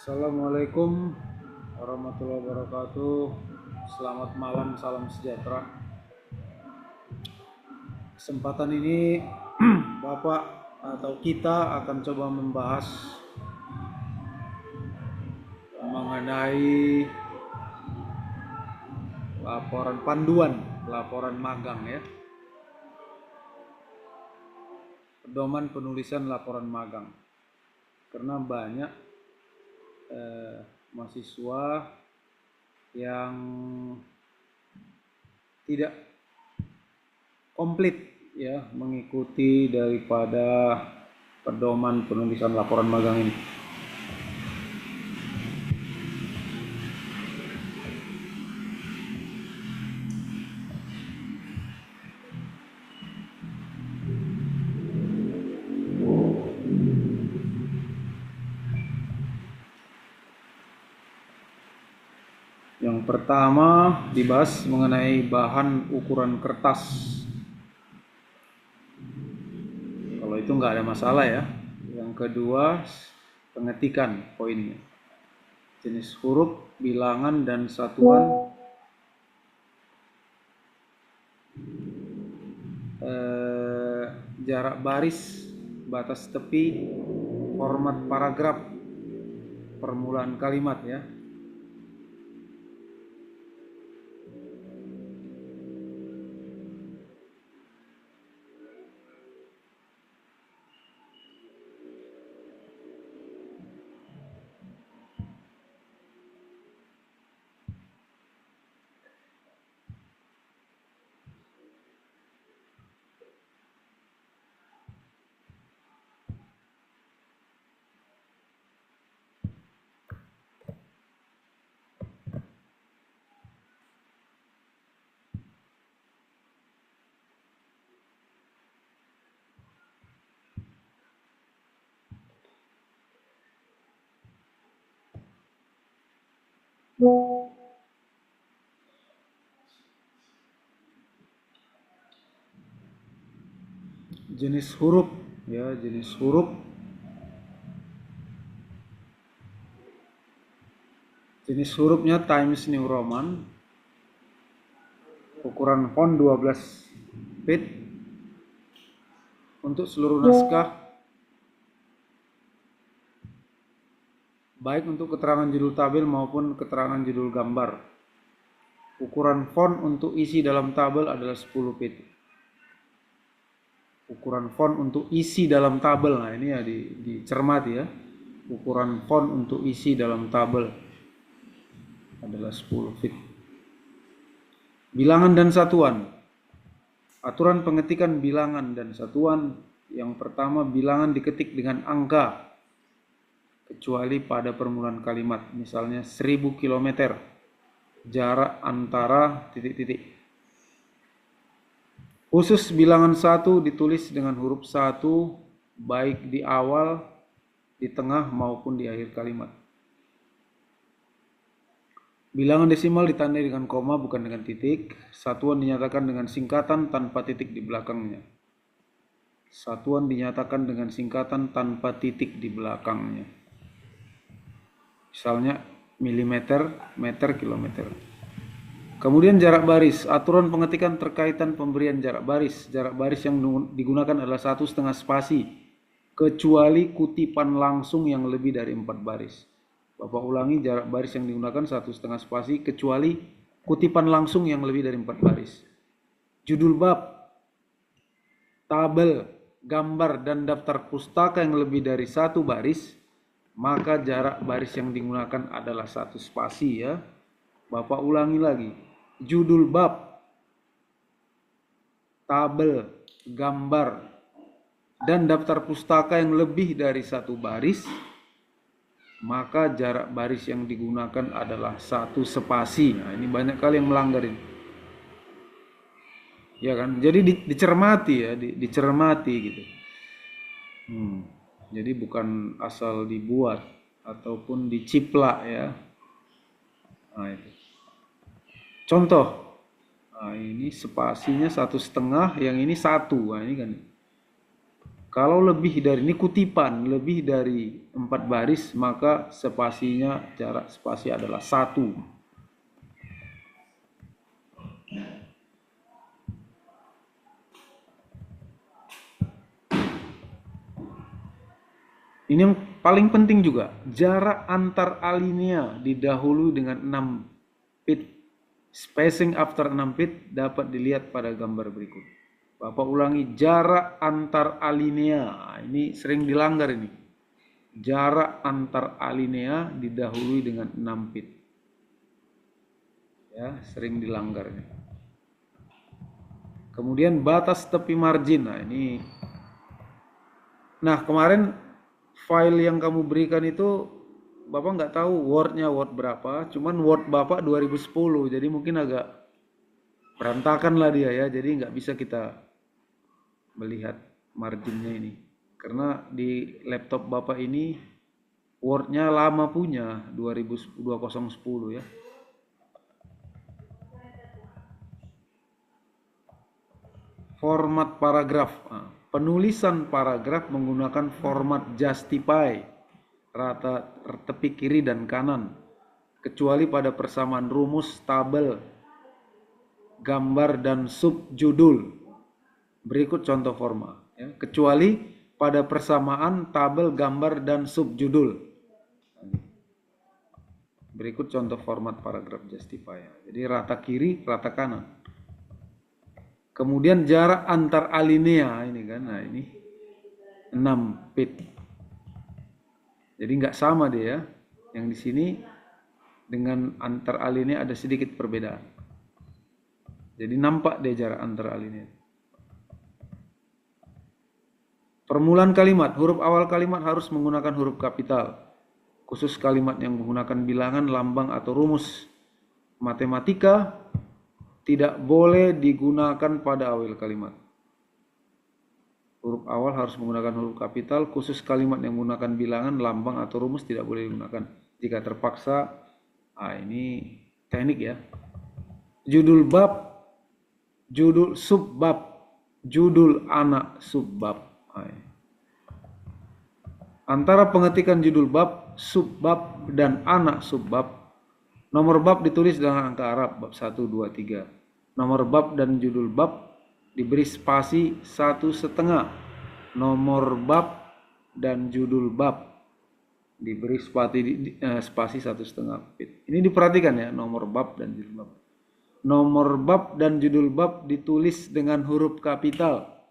Assalamualaikum warahmatullahi wabarakatuh. Selamat malam, salam sejahtera. Kesempatan ini Bapak atau kita akan coba membahas mengenai laporan magang ya. Pedoman penulisan laporan magang. Karena banyak mahasiswa yang tidak komplit ya mengikuti daripada pedoman penulisan laporan magang ini. Yang pertama dibahas mengenai bahan ukuran kertas. Kalau itu nggak ada masalah ya. Yang kedua pengetikan poinnya. Jenis huruf, bilangan, dan satuan. Jarak baris, batas tepi, format paragraf, permulaan kalimat ya. Jenis huruf ya, jenis huruf. Jenis hurufnya Times New Roman. Ukuran font 12 bit. Untuk seluruh naskah, baik untuk keterangan judul tabel maupun keterangan judul gambar. Ukuran font untuk isi dalam tabel adalah 10 bit. Ukuran font untuk isi dalam tabel, nah ini ya dicermati ya. Ukuran font untuk isi dalam tabel adalah 10 bit. Bilangan dan satuan. Aturan pengetikan bilangan dan satuan. Yang pertama, bilangan diketik dengan angka kecuali pada permulaan kalimat, misalnya 1000 km, jarak antara titik-titik. Khusus bilangan 1 ditulis dengan huruf 1 baik di awal, di tengah maupun di akhir kalimat. Bilangan desimal ditandai dengan koma bukan dengan titik. Satuan dinyatakan dengan singkatan tanpa titik di belakangnya. Satuan dinyatakan dengan singkatan tanpa titik di belakangnya. Misalnya milimeter, meter, kilometer. Kemudian jarak baris. Aturan pengetikan terkaitan pemberian jarak baris. Jarak baris yang digunakan adalah 1,5 spasi, kecuali kutipan langsung yang lebih dari 4 baris. Bapak ulangi, jarak baris yang digunakan 1,5 spasi, kecuali kutipan langsung yang lebih dari 4 baris. Judul bab, tabel, gambar, dan daftar pustaka yang lebih dari 1 baris, maka jarak baris yang digunakan adalah 1 spasi ya. Bapak ulangi lagi, judul bab, tabel, gambar, dan daftar pustaka yang lebih dari 1 baris, maka jarak baris yang digunakan adalah 1 spasi. Nah, ini banyak kali yang melanggar ini. Ya kan? Jadi dicermati ya, dicermati gitu. Jadi bukan asal dibuat ataupun diciplak ya. Nah, itu. Contoh. Nah, ini spasinya 1,5, yang ini 1. Nah, ini kan Kalau lebih dari, ini kutipan, lebih dari 4 baris, maka spasinya, jarak spasi adalah 1. Ini yang paling penting juga, jarak antar alinea didahului dengan 6 feet. Spacing after 6 feet dapat dilihat pada gambar berikut. Bapak ulangi, jarak antar alinea. Nah, ini sering dilanggar ini. Jarak antar alinea didahului dengan 6 feet. Ya, sering dilanggar ini. Kemudian batas tepi margin. Nah, ini. Nah, kemarin file yang kamu berikan itu Bapak nggak tahu wordnya word berapa, cuman word Bapak 2010, jadi mungkin agak berantakan lah dia ya, jadi nggak bisa kita melihat marginnya ini. Karena di laptop Bapak ini wordnya lama punya, 2010 ya. Format paragraf. Nah, penulisan paragraf menggunakan format Justify, rata tepi kiri dan kanan, kecuali pada persamaan rumus, tabel, gambar, dan subjudul. Berikut contoh format. Ya. Kecuali pada persamaan tabel, gambar, dan subjudul. Berikut contoh format paragraf Justify. Jadi rata kiri, rata kanan. Kemudian jarak antar alinea ini kan, nah ini 6 feet. Jadi nggak sama dia ya. Yang di sini dengan antar alinea ada sedikit perbedaan. Jadi nampak dia jarak antar alinea. Permulaan kalimat, huruf awal kalimat harus menggunakan huruf kapital. Khusus kalimat yang menggunakan bilangan, lambang, atau rumus matematika tidak boleh digunakan pada awal kalimat. Huruf awal harus menggunakan huruf kapital, khusus kalimat yang menggunakan bilangan, lambang, atau rumus tidak boleh digunakan. Jika terpaksa, ini teknik ya. Judul bab, judul subbab, judul anak subbab. Antara pengetikan judul bab, subbab, dan anak subbab, nomor bab ditulis dengan angka Arab, bab 1, 2, 3. Nomor bab dan judul bab diberi spasi 1,5. Nomor bab dan judul bab diberi spasi 1,5 feet. Ini diperhatikan ya, nomor bab dan judul bab. Nomor bab dan judul bab ditulis dengan huruf kapital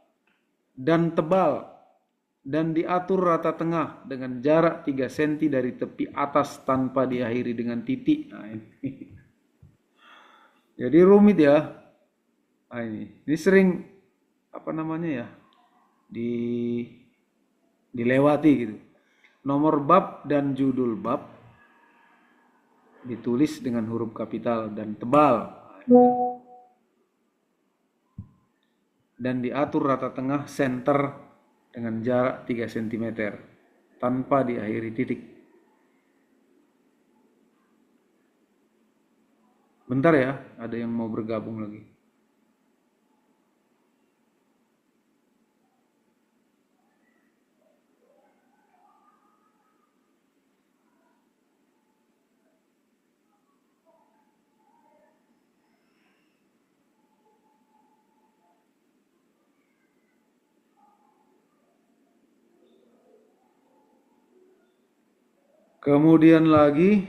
dan tebal, dan diatur rata tengah dengan jarak 3 cm dari tepi atas tanpa diakhiri dengan titik. Nah, ini. Jadi rumit ya. Nah, ini sering dilewati gitu. Nomor bab dan judul bab ditulis dengan huruf kapital dan tebal. Dan diatur rata tengah center dengan jarak 3 cm tanpa diakhiri titik. Bentar ya, ada yang mau bergabung lagi. Kemudian lagi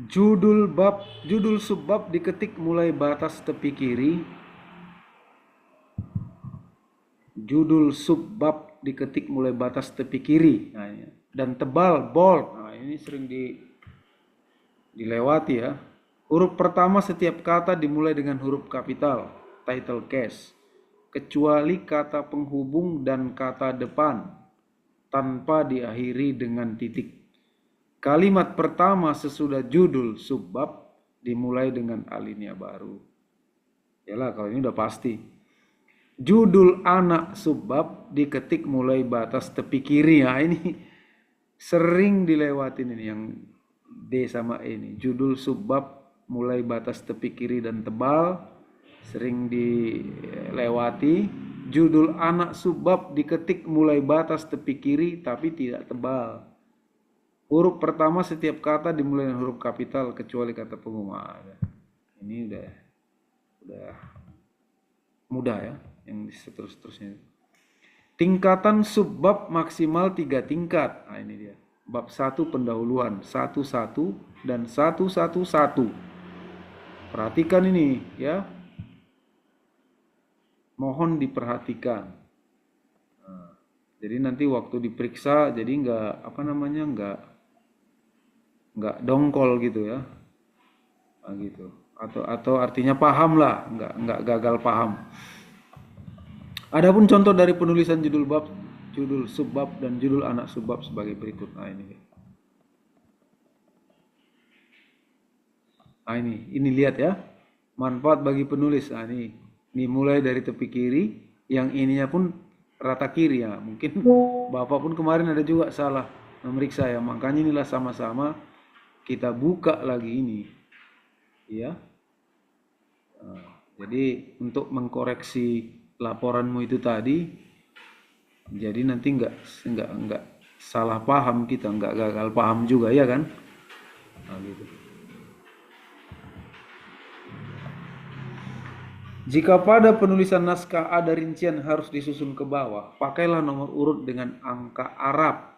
judul bab, judul subbab diketik mulai batas tepi kiri. Judul subbab diketik mulai batas tepi kiri. Nah, dan tebal, bold. Nah, ini sering dilewati ya. Huruf pertama setiap kata dimulai dengan huruf kapital, title case, kecuali kata penghubung dan kata depan, tanpa diakhiri dengan titik. Kalimat pertama sesudah judul subbab dimulai dengan alinea baru. Yalah, kalau ini udah pasti. Judul anak subbab diketik mulai batas tepi kiri. Nah, ini sering dilewatin ini yang D sama E ini. Judul subbab mulai batas tepi kiri dan tebal sering dilewati. Judul anak subbab diketik mulai batas tepi kiri tapi tidak tebal. Huruf pertama setiap kata dimulai dengan huruf kapital kecuali kata pengumum. Ini udah mudah ya, yang seterusnya. Tingkatan subbab maksimal 3 tingkat. Nah ini dia. Bab 1 pendahuluan 11 dan 111. Perhatikan ini ya. Mohon diperhatikan. Nah, jadi nanti waktu diperiksa jadi nggak dongkol gitu ya. Nah, gitu. Atau artinya paham lah, nggak gagal paham. Adapun contoh dari penulisan judul bab, judul subbab dan judul anak subbab sebagai berikut. Nah ini lihat ya. Manfaat bagi penulis. Nah ini mulai dari tepi kiri, yang ininya pun rata kiri ya. Mungkin Bapak pun kemarin ada juga salah memeriksa ya. Makanya inilah sama-sama kita buka lagi ini. Ya. Nah, jadi untuk mengkoreksi laporanmu itu tadi, jadi nanti nggak salah paham kita, nggak gagal paham juga ya kan? Nah, gitu. Jika pada penulisan naskah ada rincian harus disusun ke bawah, pakailah nomor urut dengan angka Arab.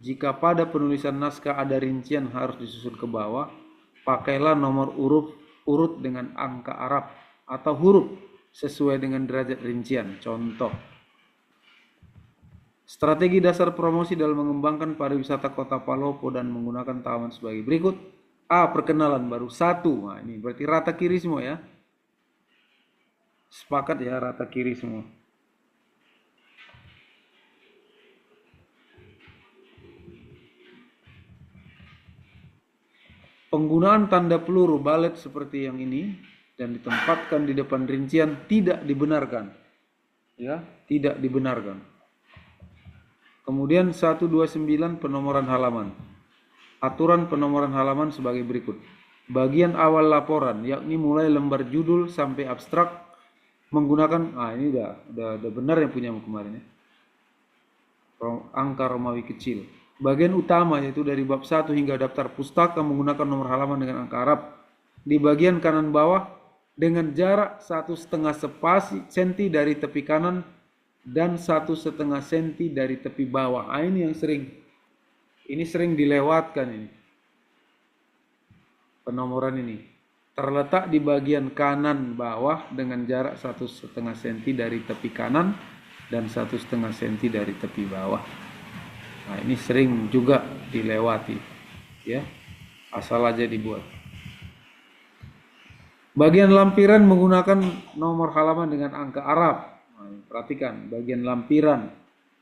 Jika pada penulisan naskah ada rincian harus disusun ke bawah, pakailah nomor urut dengan angka Arab atau huruf sesuai dengan derajat rincian. Contoh. Strategi dasar promosi dalam mengembangkan pariwisata Kota Palopo dan menggunakan taman sebagai berikut. A. Perkenalan baru 1. Nah, ini berarti rata kiri semua ya. Sepakat ya, rata kiri semua. Penggunaan tanda peluru balet seperti yang ini dan ditempatkan di depan rincian tidak dibenarkan. Ya, tidak dibenarkan. Kemudian 129 penomoran halaman. Aturan penomoran halaman sebagai berikut. Bagian awal laporan, yakni mulai lembar judul sampai abstrak, menggunakan, ini udah benar yang punya kemarin ya. Angka Romawi kecil. Bagian utama yaitu dari bab 1 hingga daftar pustaka menggunakan nomor halaman dengan angka Arab. Di bagian kanan bawah dengan jarak 1,5 cm dari tepi kanan dan 1,5 cm dari tepi bawah. Ini yang sering dilewatkan ini. Penomoran ini terletak di bagian kanan bawah dengan jarak 1,5 cm dari tepi kanan dan 1,5 cm dari tepi bawah. Nah ini sering juga dilewati ya, asal aja dibuat. Bagian lampiran menggunakan nomor halaman dengan angka Arab. Nah, perhatikan bagian lampiran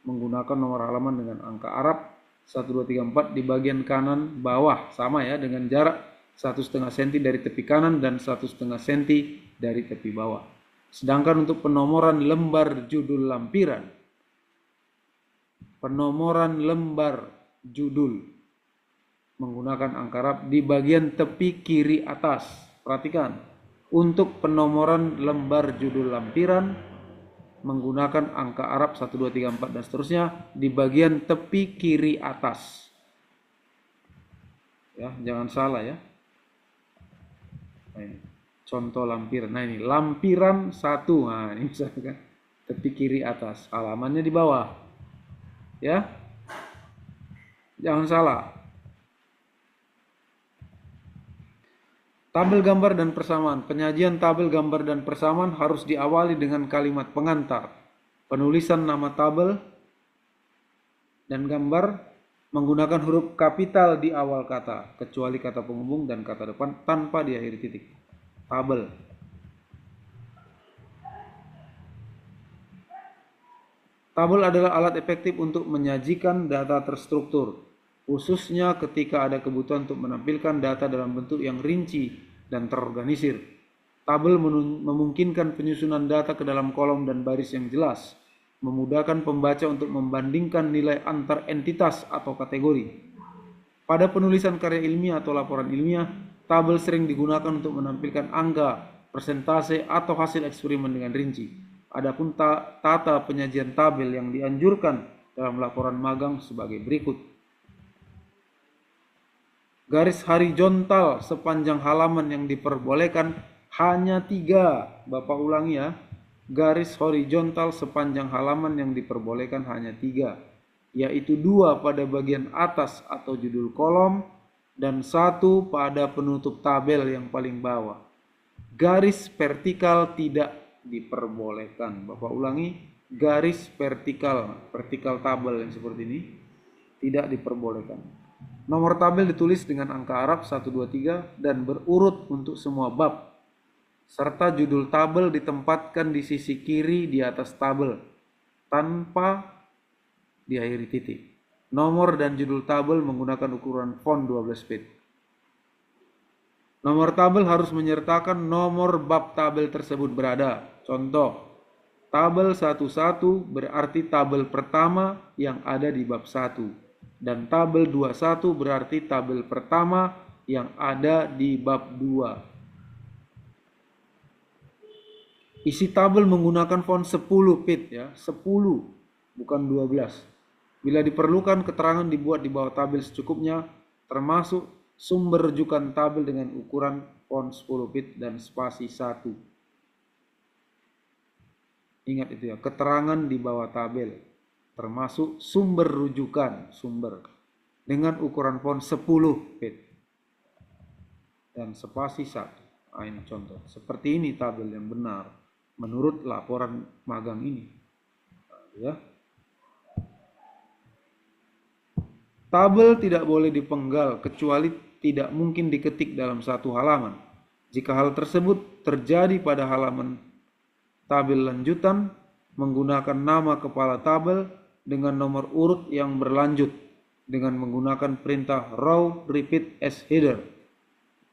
menggunakan nomor halaman dengan angka Arab 1, 2, 3, 4 di bagian kanan bawah sama ya, dengan jarak 1,5 cm dari tepi kanan dan 1,5 cm dari tepi bawah. Sedangkan untuk penomoran lembar judul lampiran, penomoran lembar judul menggunakan angka Arab di bagian tepi kiri atas. Perhatikan, untuk penomoran lembar judul lampiran menggunakan angka Arab 1, 2, 3, 4 dan seterusnya di bagian tepi kiri atas. Ya, jangan salah ya. Nah, ini contoh lampiran. Nah ini lampiran 1. Nah ini misalkan tepi kiri atas, halamannya di bawah. Ya, jangan salah. Tabel gambar dan persamaan. Penyajian tabel gambar dan persamaan harus diawali dengan kalimat pengantar. Penulisan nama tabel dan gambar menggunakan huruf kapital di awal kata, kecuali kata penghubung dan kata depan tanpa diakhiri titik. Tabel. Tabel adalah alat efektif untuk menyajikan data terstruktur, khususnya ketika ada kebutuhan untuk menampilkan data dalam bentuk yang rinci dan terorganisir. Tabel memungkinkan penyusunan data ke dalam kolom dan baris yang jelas, memudahkan pembaca untuk membandingkan nilai antar entitas atau kategori. Pada penulisan karya ilmiah atau laporan ilmiah, tabel sering digunakan untuk menampilkan angka persentase atau hasil eksperimen dengan rinci. Adapun tata penyajian tabel yang dianjurkan dalam laporan magang sebagai berikut. Garis horizontal sepanjang halaman yang diperbolehkan hanya 3. Bapak ulangi ya. Garis horizontal sepanjang halaman yang diperbolehkan hanya 3. Yaitu 2 pada bagian atas atau judul kolom dan 1 pada penutup tabel yang paling bawah. Garis vertikal tidak diperbolehkan. Bapak ulangi, garis vertikal tabel yang seperti ini tidak diperbolehkan. Nomor tabel ditulis dengan angka Arab 1, 2, 3 dan berurut untuk semua bab. Serta judul tabel ditempatkan di sisi kiri di atas tabel tanpa diakhiri titik. Nomor dan judul tabel menggunakan ukuran font 12 bit. Nomor tabel harus menyertakan nomor bab tabel tersebut berada. Contoh, tabel 11 berarti tabel pertama yang ada di bab 1. Dan tabel 21 berarti tabel pertama yang ada di bab 2. Isi tabel menggunakan font 10 pit ya, 10 bukan 12. Bila diperlukan keterangan dibuat di bawah tabel secukupnya, termasuk sumber rujukan tabel dengan ukuran font 10 pit dan spasi 1. Ingat itu ya, keterangan di bawah tabel termasuk sumber rujukan dengan ukuran font 10 pit dan spasi 1. Ini contoh. Seperti ini tabel yang benar menurut laporan magang ini. Ya. Tabel tidak boleh dipenggal kecuali tidak mungkin diketik dalam satu halaman. Jika hal tersebut terjadi pada halaman tabel lanjutan, menggunakan nama kepala tabel dengan nomor urut yang berlanjut dengan menggunakan perintah row repeat as header.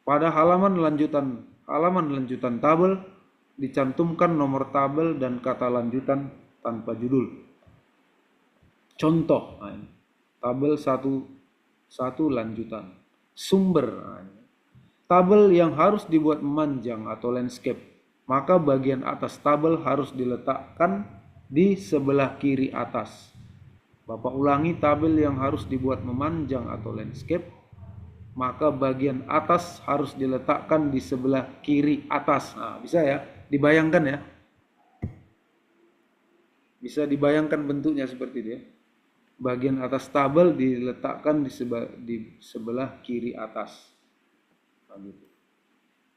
Pada halaman lanjutan tabel dicantumkan nomor tabel dan kata lanjutan tanpa judul. Contoh, tabel 1 lanjutan. Sumber, tabel yang harus dibuat memanjang atau landscape, maka bagian atas tabel harus diletakkan di sebelah kiri atas. Bapak ulangi, tabel yang harus dibuat memanjang atau landscape, maka bagian atas harus diletakkan di sebelah kiri atas. Nah, bisa ya, dibayangkan ya. Bisa dibayangkan bentuknya seperti itu ya. Bagian atas tabel diletakkan di sebelah kiri atas.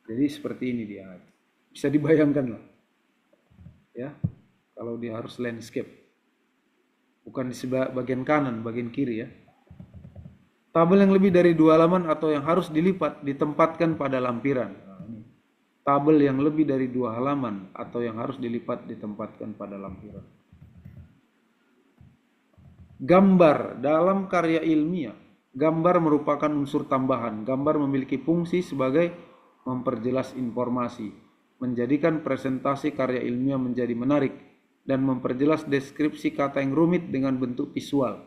Jadi seperti ini dia. Bisa dibayangkan lah. Ya, kalau dia harus landscape. Bukan di sebelah bagian kanan, bagian kiri ya. Tabel yang lebih dari 2 halaman atau yang harus dilipat ditempatkan pada lampiran. Tabel yang lebih dari 2 halaman atau yang harus dilipat ditempatkan pada lampiran. Gambar dalam karya ilmiah. Gambar merupakan unsur tambahan. Gambar memiliki fungsi sebagai memperjelas informasi, menjadikan presentasi karya ilmiah menjadi menarik, dan memperjelas deskripsi kata yang rumit dengan bentuk visual.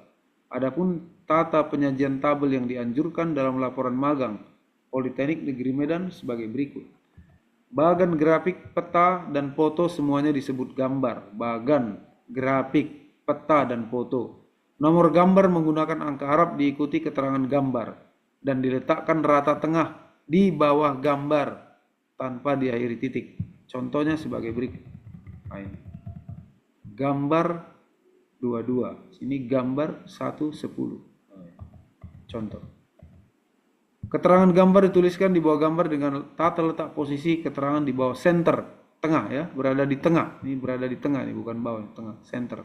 Adapun tata penyajian tabel yang dianjurkan dalam laporan magang Politeknik Negeri Medan sebagai berikut. Bagan grafik, peta, dan foto semuanya disebut gambar. Bagan, grafik, peta, dan foto. Nomor gambar menggunakan angka Arab diikuti keterangan gambar dan diletakkan rata tengah di bawah gambar tanpa diakhiri titik. Contohnya sebagai berikut. Gambar 22. Ini gambar 110. Contoh. Keterangan gambar dituliskan di bawah gambar dengan tata letak posisi keterangan di bawah center, tengah ya, berada di tengah. Ini berada di tengah, ini bukan bawah, tengah, center.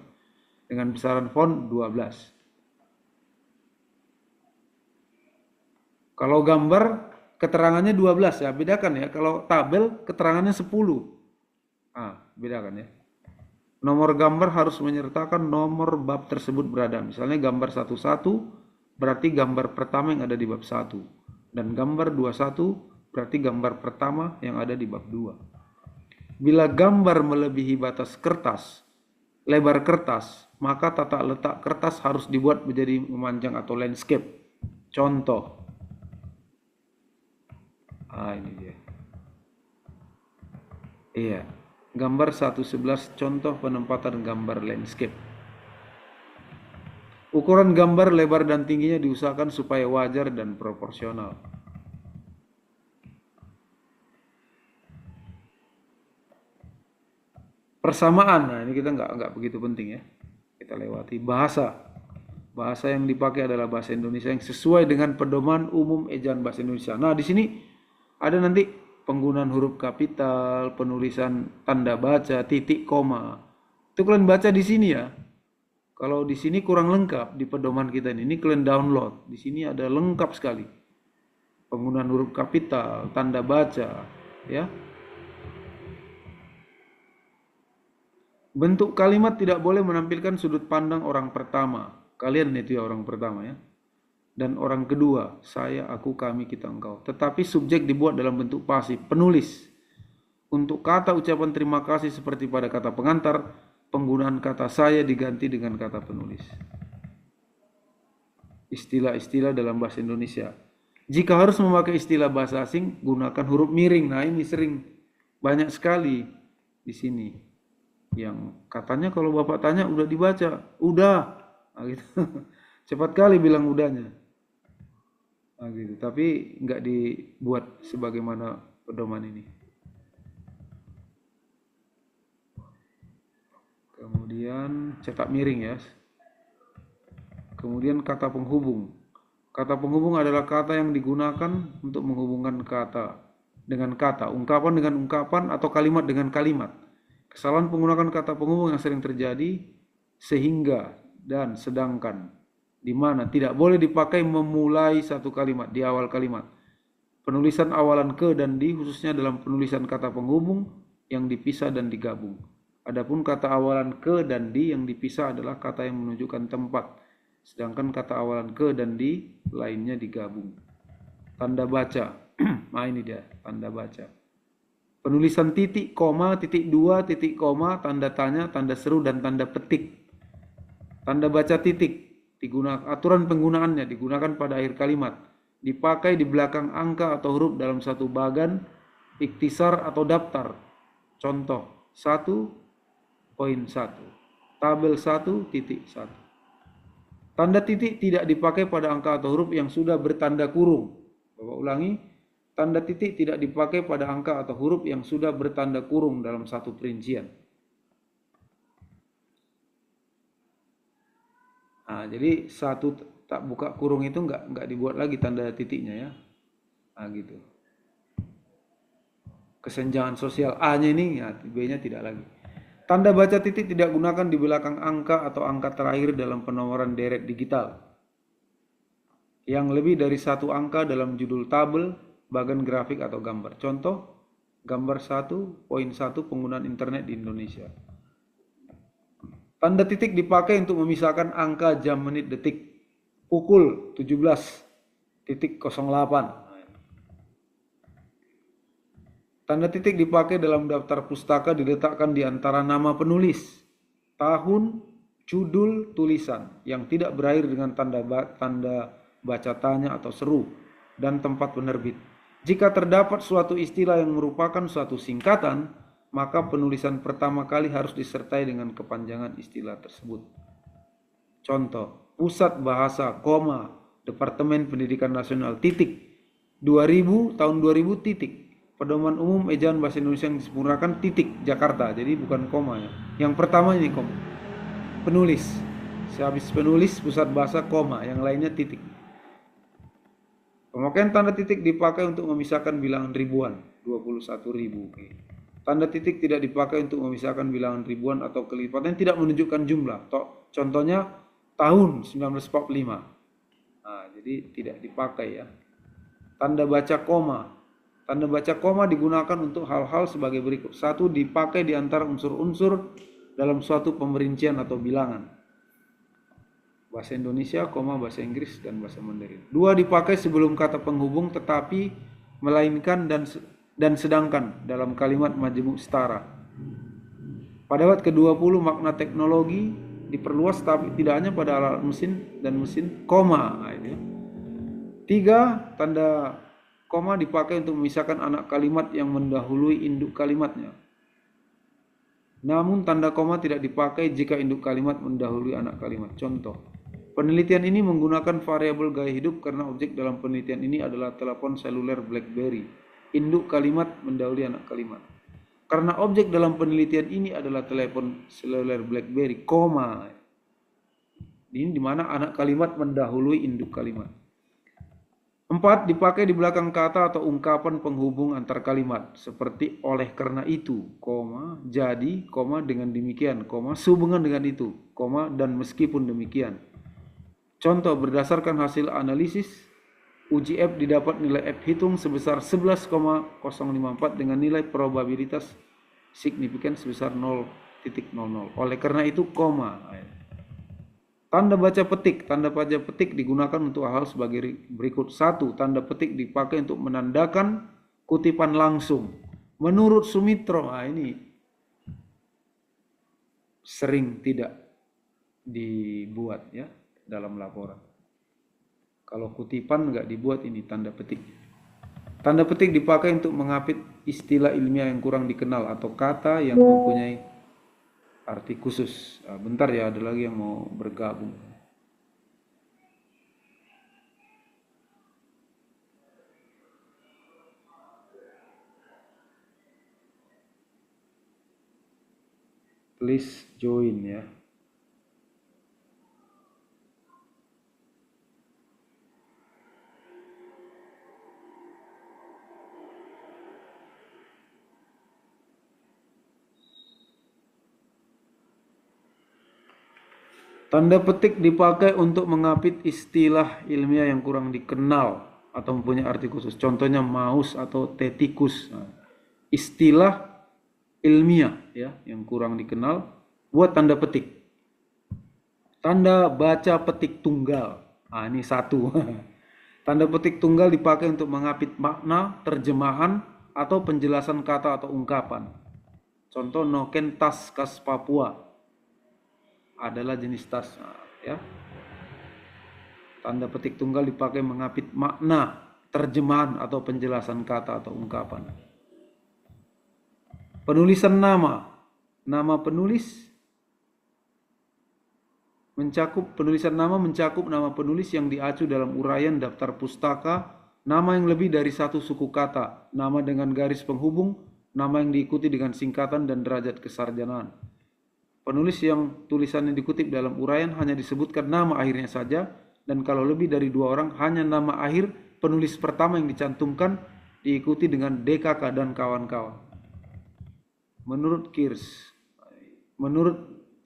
Dengan besaran font 12. Kalau gambar keterangannya 12 ya, bedakan ya. Kalau tabel keterangannya 10. Bedakan ya. Nomor gambar harus menyertakan nomor bab tersebut berada. Misalnya gambar 11 berarti gambar pertama yang ada di bab 1. Dan gambar 21 berarti gambar pertama yang ada di bab 2. Bila gambar melebihi batas kertas, lebar kertas, maka tata letak kertas harus dibuat menjadi memanjang atau landscape. Contoh. Ini dia. Iya. Gambar 1.11 contoh penempatan gambar landscape. Ukuran gambar lebar dan tingginya diusahakan supaya wajar dan proporsional. Persamaan, nah ini kita nggak begitu penting ya. Kita lewati. Bahasa yang dipakai adalah bahasa Indonesia yang sesuai dengan pedoman umum ejaan bahasa Indonesia. Nah, di sini ada nanti penggunaan huruf kapital, penulisan tanda baca, titik, koma. Itu kalian baca di sini ya. Kalau di sini kurang lengkap di pedoman kita ini kalian download. Di sini ada lengkap sekali. Penggunaan huruf kapital, tanda baca, ya. Bentuk kalimat tidak boleh menampilkan sudut pandang orang pertama. Kalian itu ya orang pertama ya. Dan orang kedua, saya, aku, kami, kita, engkau. Tetapi subjek dibuat dalam bentuk pasif, penulis. Untuk kata ucapan terima kasih seperti pada kata pengantar, penggunaan kata saya diganti dengan kata penulis. Istilah-istilah dalam bahasa Indonesia. Jika harus memakai istilah bahasa asing, gunakan huruf miring. Nah, ini sering banyak sekali di sini. Yang katanya kalau Bapak tanya udah dibaca, udah. Nah, gitu. Cepat kali bilang udahnya. Nah, gitu. Tapi nggak dibuat sebagaimana pedoman ini. Kemudian cetak miring ya. Kemudian kata penghubung. Kata penghubung adalah kata yang digunakan untuk menghubungkan kata dengan kata, ungkapan dengan ungkapan, atau kalimat dengan kalimat. Kesalahan penggunaan kata penghubung yang sering terjadi, sehingga dan sedangkan, di mana tidak boleh dipakai memulai satu kalimat di awal kalimat. Penulisan awalan ke dan di khususnya dalam penulisan kata penghubung yang dipisah dan digabung. Adapun kata awalan ke dan di yang dipisah adalah kata yang menunjukkan tempat, sedangkan kata awalan ke dan di lainnya digabung. Tanda baca, nah ini dia tanda baca. Penulisan titik, koma, titik dua, titik, koma, tanda tanya, tanda seru, dan tanda petik. Tanda baca titik, aturan penggunaannya digunakan pada akhir kalimat. Dipakai di belakang angka atau huruf dalam satu bagan, ikhtisar atau daftar. Contoh, 1.1, tabel 1.1. Tanda titik tidak dipakai pada angka atau huruf yang sudah bertanda kurung. Bapak ulangi, tanda titik tidak dipakai pada angka atau huruf yang sudah bertanda kurung dalam satu perincian. Nah, jadi satu tak buka kurung itu nggak dibuat lagi tanda titiknya ya. Nah, gitu. Kesenjangan sosial A-nya ini, ya, B-nya tidak lagi. Tanda baca titik tidak gunakan di belakang angka atau angka terakhir dalam penomoran deret digital. Yang lebih dari satu angka dalam judul tabel, bagan grafik atau gambar. Contoh, gambar 1.1 penggunaan internet di Indonesia. Tanda titik dipakai untuk memisahkan angka jam, menit, detik. Pukul 17.08. Tanda titik dipakai dalam daftar pustaka diletakkan di antara nama penulis, tahun, judul, tulisan yang tidak berakhir dengan tanda baca tanya atau seru, dan tempat penerbit. Jika terdapat suatu istilah yang merupakan suatu singkatan, maka penulisan pertama kali harus disertai dengan kepanjangan istilah tersebut. Contoh, Pusat Bahasa, Departemen Pendidikan Nasional, titik, 2000, tahun 2000, titik. Pedoman umum ejaan bahasa Indonesia yang disempurnakan, titik, Jakarta. Jadi bukan koma ya. Yang pertama ini koma. Penulis. Sehabis penulis, pusat bahasa, koma. Yang lainnya titik. Pemakaian tanda titik dipakai untuk memisahkan bilangan ribuan. 21.000. Tanda titik tidak dipakai untuk memisahkan bilangan ribuan atau kelipatan tidak menunjukkan jumlah. Contohnya tahun 1945. Nah, jadi tidak dipakai ya. Tanda baca koma. Tanda baca koma digunakan untuk hal-hal sebagai berikut. 1. Dipakai di antara unsur-unsur dalam suatu pemerincian atau bilangan. Bahasa Indonesia, bahasa Inggris, dan bahasa Mandarin. 2. Dipakai sebelum kata penghubung tetapi melainkan dan sedangkan dalam kalimat majemuk setara. Pada abad ke-20 makna teknologi diperluas tapi tidak hanya pada alat mesin dan mesin, koma. 3. Tanda koma dipakai untuk memisahkan anak kalimat yang mendahului induk kalimatnya. Namun tanda koma tidak dipakai jika induk kalimat mendahului anak kalimat. Contoh, penelitian ini menggunakan variabel gaya hidup karena objek dalam penelitian ini adalah telepon seluler BlackBerry. Induk kalimat mendahului anak kalimat. Karena objek dalam penelitian ini adalah telepon seluler BlackBerry, koma. Ini dimana anak kalimat mendahului induk kalimat. 4. Dipakai di belakang kata atau ungkapan penghubung antar kalimat. Seperti oleh karena itu, koma, jadi, koma, dengan demikian, koma, sehubungan dengan itu, koma, dan meskipun demikian. Contoh, berdasarkan hasil analisis, uji F didapat nilai F hitung sebesar 11,054 dengan nilai probabilitas signifikan sebesar 0,00. Oleh karena itu, koma. Tanda baca petik. Tanda baca petik digunakan untuk hal sebagai berikut. 1. Tanda petik dipakai untuk menandakan kutipan langsung. Menurut Sumitro, ini sering tidak dibuat ya dalam laporan. Kalau kutipan nggak dibuat, ini tanda petik. Tanda petik dipakai untuk mengapit istilah ilmiah yang kurang dikenal atau kata yang mempunyai arti khusus. Bentar ya, ada lagi yang mau bergabung. Please join ya. Tanda petik dipakai untuk mengapit istilah ilmiah yang kurang dikenal atau mempunyai arti khusus. Contohnya maus atau tetikus. Istilah ilmiah ya yang kurang dikenal, buat tanda petik. Tanda baca petik tunggal. Ini satu. Tanda petik tunggal dipakai untuk mengapit makna, terjemahan, atau penjelasan kata atau ungkapan. Contoh, noken tas khas Papua adalah jenis tas ya. Tanda petik tunggal dipakai mengapit makna, terjemahan, atau penjelasan kata atau ungkapan. Penulisan nama. Nama penulis penulisan nama mencakup nama penulis yang diacu dalam uraian daftar pustaka, nama yang lebih dari satu suku kata, nama dengan garis penghubung, nama yang diikuti dengan singkatan dan derajat kesarjanaan. Penulis yang tulisannya dikutip dalam uraian hanya disebutkan nama akhirnya saja, dan kalau lebih dari 2 orang hanya nama akhir penulis pertama yang dicantumkan, diikuti dengan DKK dan kawan-kawan. Menurut Kirsch,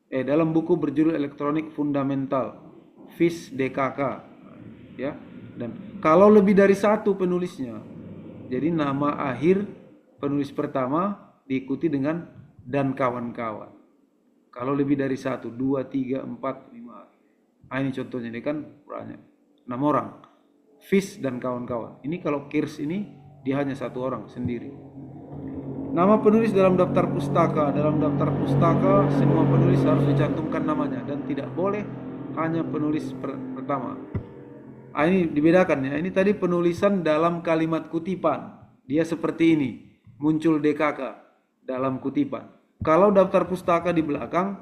dalam buku berjudul Elektronik Fundamental, FIS DKK, ya. Dan kalau lebih dari 1 penulisnya, jadi nama akhir penulis pertama diikuti dengan dan kawan-kawan. Kalau lebih dari 1, 2, 3, 4, 5. Ini contohnya, ini kan banyak. 6 orang. FIS dan kawan-kawan. Ini kalau Kirsch ini dia hanya 1 orang sendiri. Nama penulis dalam daftar pustaka. Dalam daftar pustaka semua penulis harus dicantumkan namanya dan tidak boleh hanya penulis pertama. Ini dibedakan ya. Ini tadi penulisan dalam kalimat kutipan. Dia seperti ini. Muncul DKK dalam kutipan. Kalau daftar pustaka di belakang,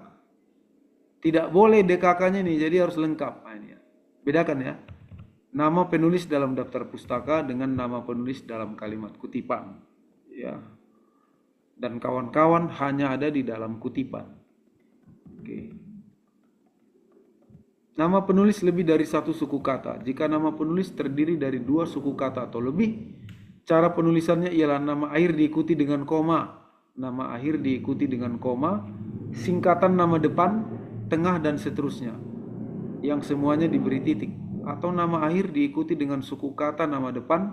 tidak boleh DKK-nya nih, jadi harus lengkap. Ini ya. Bedakan ya. Nama penulis dalam daftar pustaka dengan nama penulis dalam kalimat kutipan. Ya. Dan kawan-kawan hanya ada di dalam kutipan. Oke. Nama penulis lebih dari 1 suku kata. Jika nama penulis terdiri dari 2 suku kata atau lebih, cara penulisannya ialah nama akhir diikuti dengan koma. Nama akhir diikuti dengan koma, singkatan nama depan, tengah, dan seterusnya, yang semuanya diberi titik. Atau nama akhir diikuti dengan suku kata nama depan,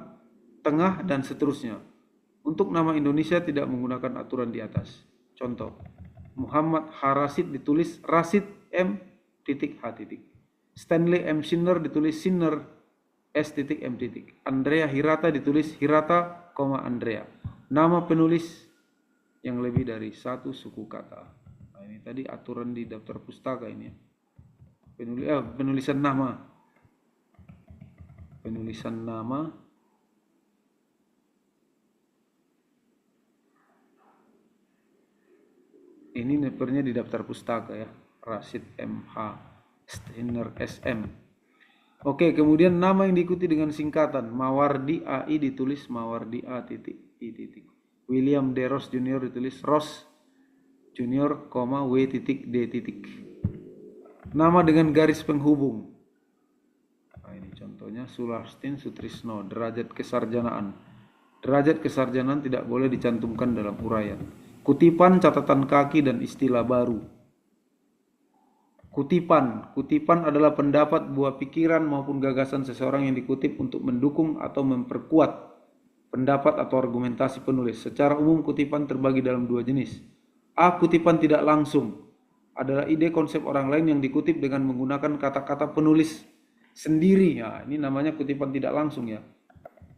tengah, dan seterusnya. Untuk nama Indonesia tidak menggunakan aturan di atas. Contoh, Muhammad Harasid ditulis Rasid M H. Stanley M Sinner ditulis Sinner S M. Andrea Hirata ditulis Hirata, Andrea. Nama penulis yang lebih dari 1 suku kata. Ini tadi aturan di daftar pustaka ini ya. Penulisan nama. Penulisan nama. Ini nepernya di daftar pustaka ya. Rashid MH Steiner SM. Oke, kemudian nama yang diikuti dengan singkatan Mawardi AI ditulis Mawardi A titik I titik. William D. Ross Junior ditulis Ross Junior, W titik D titik. Nama dengan garis penghubung. Nah, ini contohnya Sulastin Sutrisno, derajat kesarjanaan. Derajat kesarjanaan tidak boleh dicantumkan dalam uraian. Kutipan, catatan kaki, dan istilah baru. Kutipan adalah pendapat, buah pikiran, maupun gagasan seseorang yang dikutip untuk mendukung atau memperkuat pendapat atau argumentasi penulis. Secara umum, kutipan terbagi dalam dua jenis. A. Kutipan tidak langsung adalah ide konsep orang lain yang dikutip dengan menggunakan kata-kata penulis sendiri. Ya, ini namanya kutipan tidak langsung ya.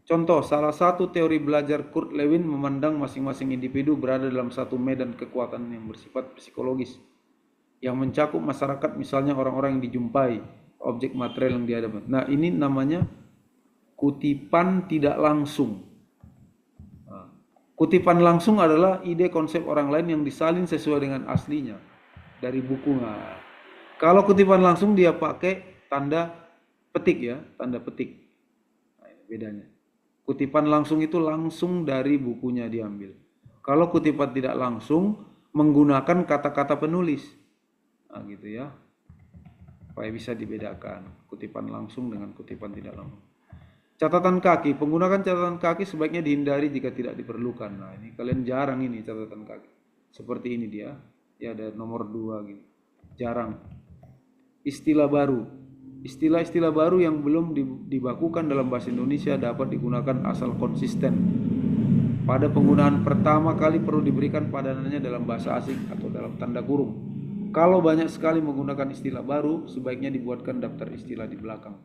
Contoh, salah satu teori belajar Kurt Lewin memandang masing-masing individu berada dalam satu medan kekuatan yang bersifat psikologis, yang mencakup masyarakat, misalnya orang-orang yang dijumpai, objek material yang dihadapi. Nah, ini namanya kutipan tidak langsung. Kutipan langsung adalah ide konsep orang lain yang disalin sesuai dengan aslinya dari buku. Nah, kalau kutipan langsung dia pakai tanda petik ya, tanda petik. Nah, ini bedanya. Kutipan langsung itu langsung dari bukunya diambil. Kalau kutipan tidak langsung menggunakan kata-kata penulis. Nah, gitu ya. Supaya bisa dibedakan kutipan langsung dengan kutipan tidak langsung. Catatan kaki, penggunaan catatan kaki sebaiknya dihindari jika tidak diperlukan. Nah, ini kalian jarang ini catatan kaki. Seperti ini dia. Ya, ada nomor 2 gitu. Jarang. Istilah baru. Istilah-istilah baru yang belum dibakukan dalam bahasa Indonesia dapat digunakan asal konsisten. Pada penggunaan pertama kali perlu diberikan padanannya dalam bahasa asing atau dalam tanda kurung. Kalau banyak sekali menggunakan istilah baru, sebaiknya dibuatkan daftar istilah di belakang.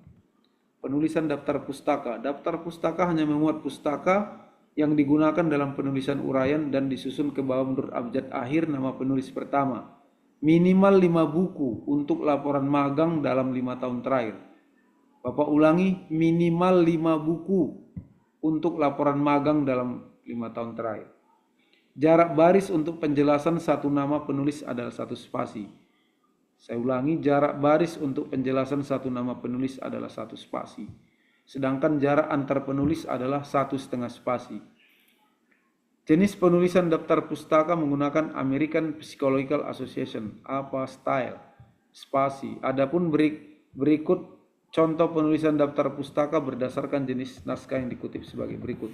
Penulisan daftar pustaka. Daftar pustaka hanya memuat pustaka yang digunakan dalam penulisan uraian dan disusun ke bawah menurut abjad akhir nama penulis pertama. Minimal 5 buku untuk laporan magang dalam 5 tahun terakhir. Bapak ulangi, minimal 5 buku untuk laporan magang dalam 5 tahun terakhir. Jarak baris untuk penjelasan satu nama penulis adalah 1 spasi. Saya ulangi, jarak baris untuk penjelasan satu nama penulis adalah 1 spasi. Sedangkan jarak antar penulis adalah 1,5 spasi. Jenis penulisan daftar pustaka menggunakan American Psychological Association, APA style, spasi. Adapun berikut contoh penulisan daftar pustaka berdasarkan jenis naskah yang dikutip sebagai berikut.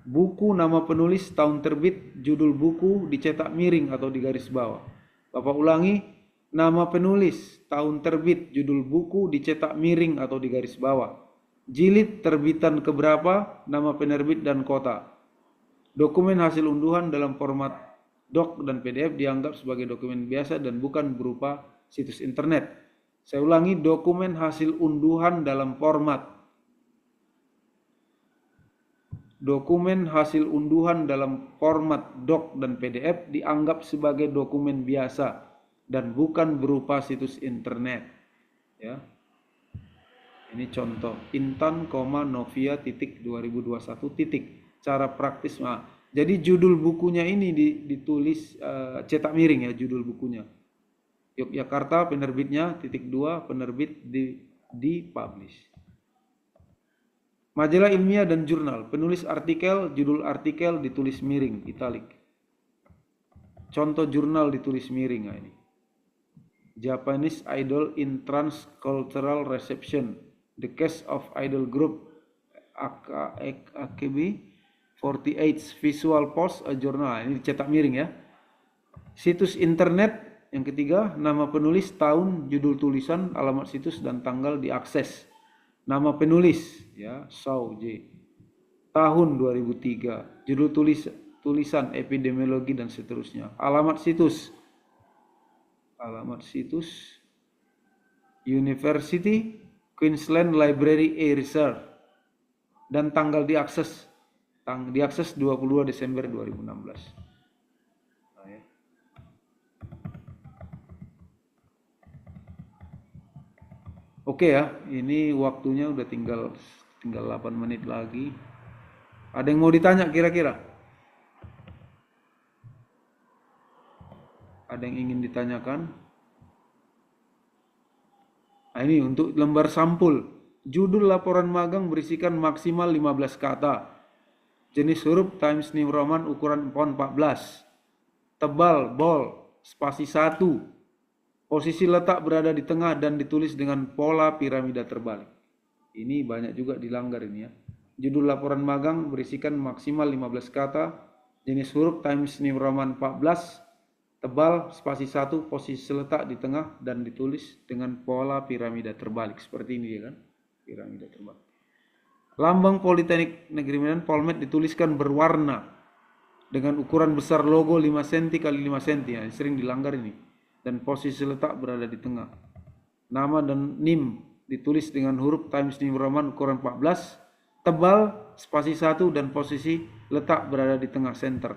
Buku, nama penulis, tahun terbit, judul buku dicetak miring atau di garis bawah. Bapak ulangi, nama penulis, tahun terbit, judul buku dicetak miring atau di garis bawah. Jilid terbitan keberapa, nama penerbit dan kota. Dokumen hasil unduhan dalam format doc dan PDF dianggap sebagai dokumen biasa dan bukan berupa situs internet. Saya ulangi, dokumen hasil unduhan dalam format doc dan PDF dianggap sebagai dokumen biasa dan bukan berupa situs internet. Ya. Ini contoh Intan, Novia, 2021. Cara praktis. Nah, jadi judul bukunya ini ditulis cetak miring ya, judul bukunya. Yogyakarta penerbitnya, 2, penerbit dipublish. Majalah ilmiah dan jurnal, penulis artikel, judul artikel ditulis miring, italik. Contoh jurnal ditulis miring. Nah, ini. Japanese Idol in Transcultural Reception, The Case of Idol Group, AKB 48 Visual Post, a Journal. Ini dicetak miring ya. Situs internet yang ketiga, nama penulis, tahun, judul tulisan, alamat situs dan tanggal diakses. Nama penulis ya, Shaw J. Tahun 2003, judul tulisan, epidemiologi dan seterusnya. Alamat situs University Queensland Library A Reserve dan tanggal diakses 22 Desember 2016. Nah, ya. Oke ya, ini waktunya udah tinggal 8 menit lagi. Ada yang mau ditanya kira-kira? ditanyakan? Nah, ini untuk lembar sampul. Judul laporan magang berisikan maksimal 15 kata. Jenis huruf Times New Roman ukuran font 14. Tebal, bold, spasi 1. Posisi letak berada di tengah dan ditulis dengan pola piramida terbalik. Ini banyak juga dilanggar ini ya. Judul laporan magang berisikan maksimal 15 kata. Jenis huruf Times New Roman 14. Tebal, spasi 1, posisi letak di tengah dan ditulis dengan pola piramida terbalik. Seperti ini ya kan, piramida terbalik. Lambang Politeknik Negeri Medan Polmed dituliskan berwarna dengan ukuran besar logo 5 cm x 5 cm. Ya, sering dilanggar ini. Dan posisi letak berada di tengah. Nama dan NIM ditulis dengan huruf Times New Roman ukuran 14. Tebal, spasi 1 dan posisi letak berada di tengah center.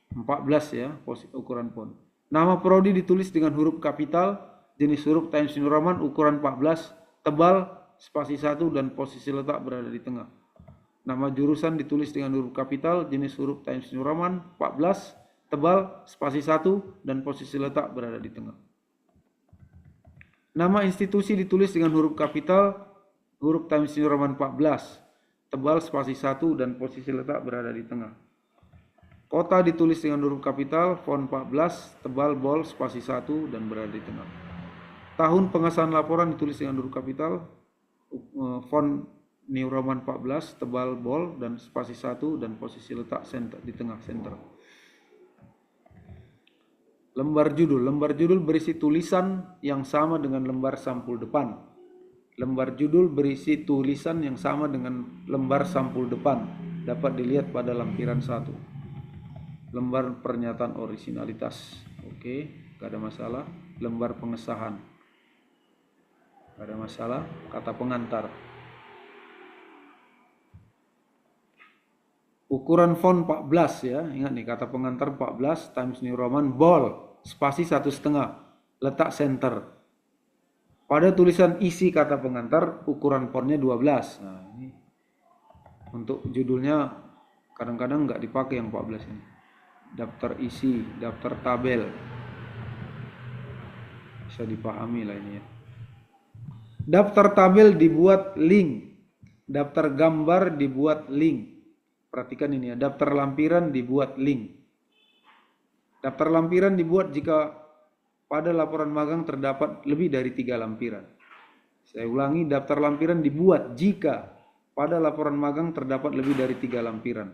14 ya, ukuran font. Nama prodi ditulis dengan huruf kapital, jenis huruf Times New Roman ukuran 14, tebal, spasi 1 dan posisi letak berada di tengah. Nama jurusan ditulis dengan huruf kapital, jenis huruf Times New Roman 14, tebal, spasi 1 dan posisi letak berada di tengah. Nama institusi ditulis dengan huruf kapital, huruf Times New Roman 14, tebal, spasi 1 dan posisi letak berada di tengah. Kota ditulis dengan huruf kapital, font 14, tebal, bold, spasi 1 dan berada di tengah. Tahun pengesahan laporan ditulis dengan huruf kapital, font New Roman 14, tebal, bold dan spasi 1 dan posisi letak center, di tengah center. Lembar judul berisi tulisan yang sama dengan lembar sampul depan. Lembar judul berisi tulisan yang sama dengan lembar sampul depan, dapat dilihat pada lampiran 1. Lembar pernyataan orisinalitas, oke, gak ada masalah. Lembar pengesahan, gak ada masalah. Kata pengantar. Ukuran font 14 ya, ingat nih, kata pengantar 14, Times New Roman, bold, spasi 1,5, letak center. Pada tulisan isi kata pengantar, ukuran fontnya 12. Nah, ini untuk judulnya kadang-kadang nggak dipakai yang 14 ini. Daftar isi, daftar tabel, bisa dipahami lah ini ya. Daftar tabel dibuat link, daftar gambar dibuat link. Perhatikan ini ya, daftar lampiran dibuat link. Daftar lampiran dibuat jika pada laporan magang terdapat lebih dari 3 lampiran. Saya ulangi, daftar lampiran dibuat jika pada laporan magang terdapat lebih dari 3 lampiran.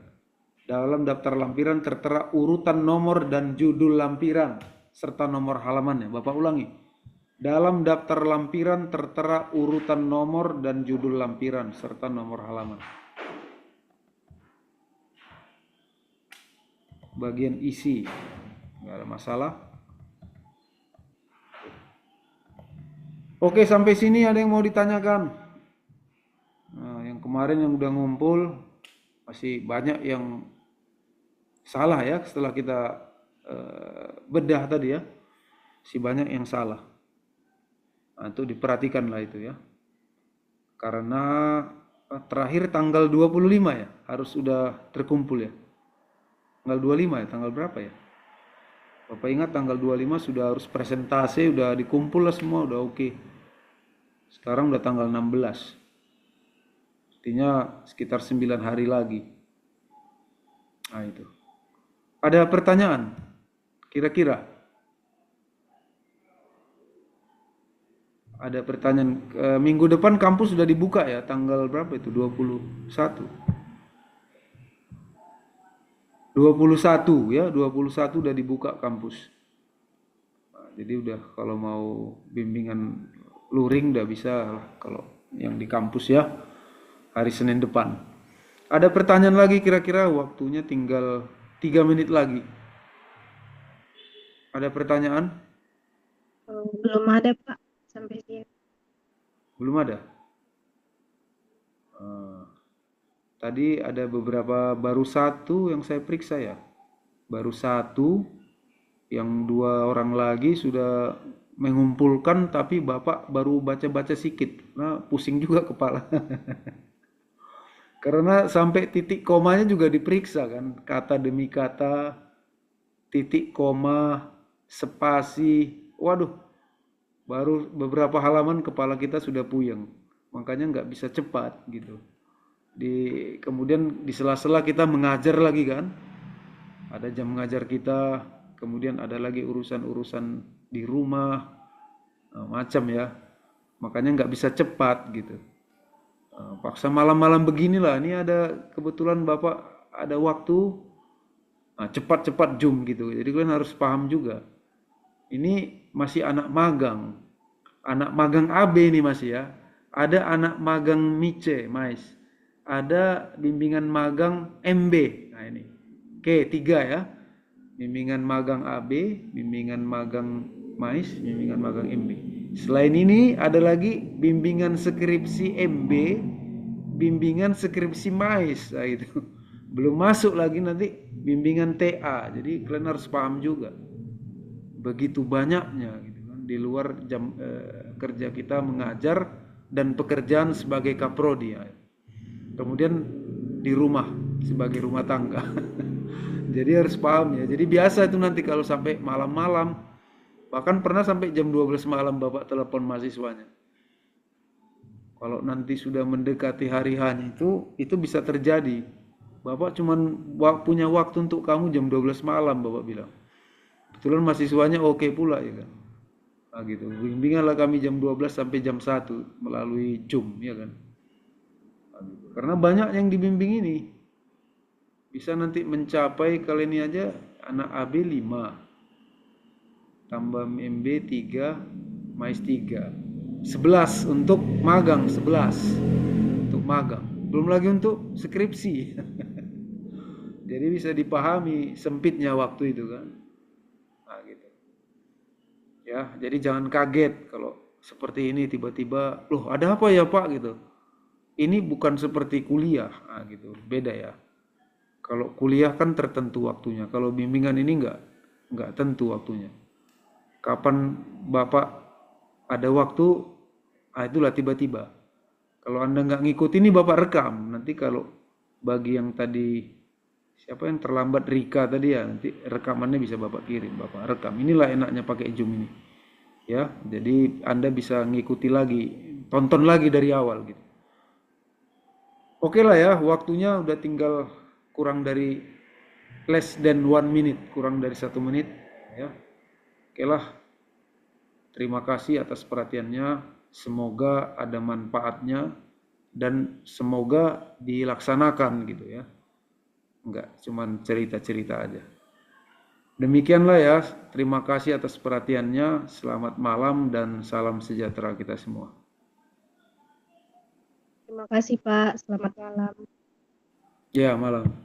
Dalam daftar lampiran tertera urutan nomor dan judul lampiran serta nomor halamannya. Bapak ulangi. Dalam daftar lampiran tertera urutan nomor dan judul lampiran serta nomor halaman. Bagian isi, nggak ada masalah. Oke, sampai sini ada yang mau ditanyakan? Nah, yang kemarin yang udah ngumpul masih banyak yang salah ya, setelah kita bedah tadi ya, masih banyak yang salah. Nah, itu diperhatikanlah itu ya. Karena terakhir tanggal 25 ya, harus sudah terkumpul ya. Tanggal 25 ya, tanggal berapa ya? Bapak ingat tanggal 25 sudah harus presentasi, udah dikumpul lah semua, udah oke. Sekarang udah tanggal 16. Artinya sekitar 9 hari lagi. Nah itu. Ada pertanyaan? Kira-kira? Ada pertanyaan. Minggu depan kampus sudah dibuka ya, tanggal berapa itu? 21. 21 ya, 21 udah dibuka kampus. Nah, jadi udah kalau mau bimbingan luring udah bisa lah kalau yang di kampus ya, hari Senin depan. Ada pertanyaan lagi kira-kira? Waktunya tinggal 3 menit lagi. Ada pertanyaan? Belum ada Pak, sampai sini. Belum ada? Tadi ada beberapa, baru 1 yang saya periksa ya. Baru 1, yang 2 orang lagi sudah mengumpulkan, tapi Bapak baru baca-baca sedikit. Nah, pusing juga kepala. Karena sampai titik komanya juga diperiksa kan, kata demi kata, titik koma, spasi. Waduh, baru beberapa halaman kepala kita sudah puyeng. Makanya nggak bisa cepat gitu. Kemudian di sela-sela kita mengajar lagi kan. Ada jam mengajar kita, kemudian ada lagi urusan-urusan di rumah, macam ya. Makanya nggak bisa cepat gitu. Paksa malam-malam beginilah, ini ada kebetulan Bapak ada waktu, cepat-cepat zoom gitu. Jadi kalian harus paham juga. Ini masih anak magang AB nih masih ya. Ada anak magang MICE, MAIS. Ada bimbingan magang MB. Nah ini. Oke, tiga ya. Bimbingan magang AB, bimbingan magang MAIS, bimbingan magang MB. Selain ini ada lagi bimbingan skripsi MB, bimbingan skripsi MAIS. Nah, itu. Belum masuk lagi nanti bimbingan TA. Jadi kalian harus paham juga. Begitu banyaknya gitu kan di luar jam kerja kita mengajar dan pekerjaan sebagai kaprodi ya. Kemudian di rumah sebagai rumah tangga. Jadi harus paham ya. Jadi biasa itu nanti kalau sampai malam-malam, bahkan pernah sampai jam 12 malam Bapak telepon mahasiswanya. Kalau nanti sudah mendekati hari H itu bisa terjadi. Bapak cuman punya waktu untuk kamu jam 12 malam Bapak bilang. Kebetulan mahasiswanya oke pula ya kan. Nah gitu. Bimbinganlah kami jam 12 sampai jam 1 melalui Zoom ya kan. Nah, gitu. Karena banyak yang dibimbing ini. Bisa nanti mencapai kali ini aja anak AB 5, tambah MB 3, MAIS 3. 11 untuk magang, 11 untuk magang. Belum lagi untuk skripsi. Jadi bisa dipahami sempitnya waktu itu kan. Nah gitu. Ya, jadi jangan kaget kalau seperti ini tiba-tiba, loh ada apa ya Pak gitu. Ini bukan seperti kuliah, nah gitu, beda ya. Kalau kuliah kan tertentu waktunya, kalau bimbingan ini enggak tentu waktunya. Kapan Bapak ada waktu, itulah tiba-tiba. Kalau Anda nggak ngikut ini Bapak rekam, nanti kalau bagi yang tadi siapa yang terlambat Rika tadi ya, nanti rekamannya bisa Bapak kirim, Bapak rekam. Inilah enaknya pakai Zoom ini. Ya, jadi Anda bisa ngikuti lagi, tonton lagi dari awal gitu. Oke lah ya, waktunya udah tinggal kurang dari less than 1 minute, kurang dari 1 menit ya. Oke lah, terima kasih atas perhatiannya. Semoga ada manfaatnya dan semoga dilaksanakan gitu ya. Enggak cuman cerita-cerita aja. Demikianlah ya, terima kasih atas perhatiannya. Selamat malam dan salam sejahtera kita semua. Terima kasih Pak. Selamat malam. Ya, malam.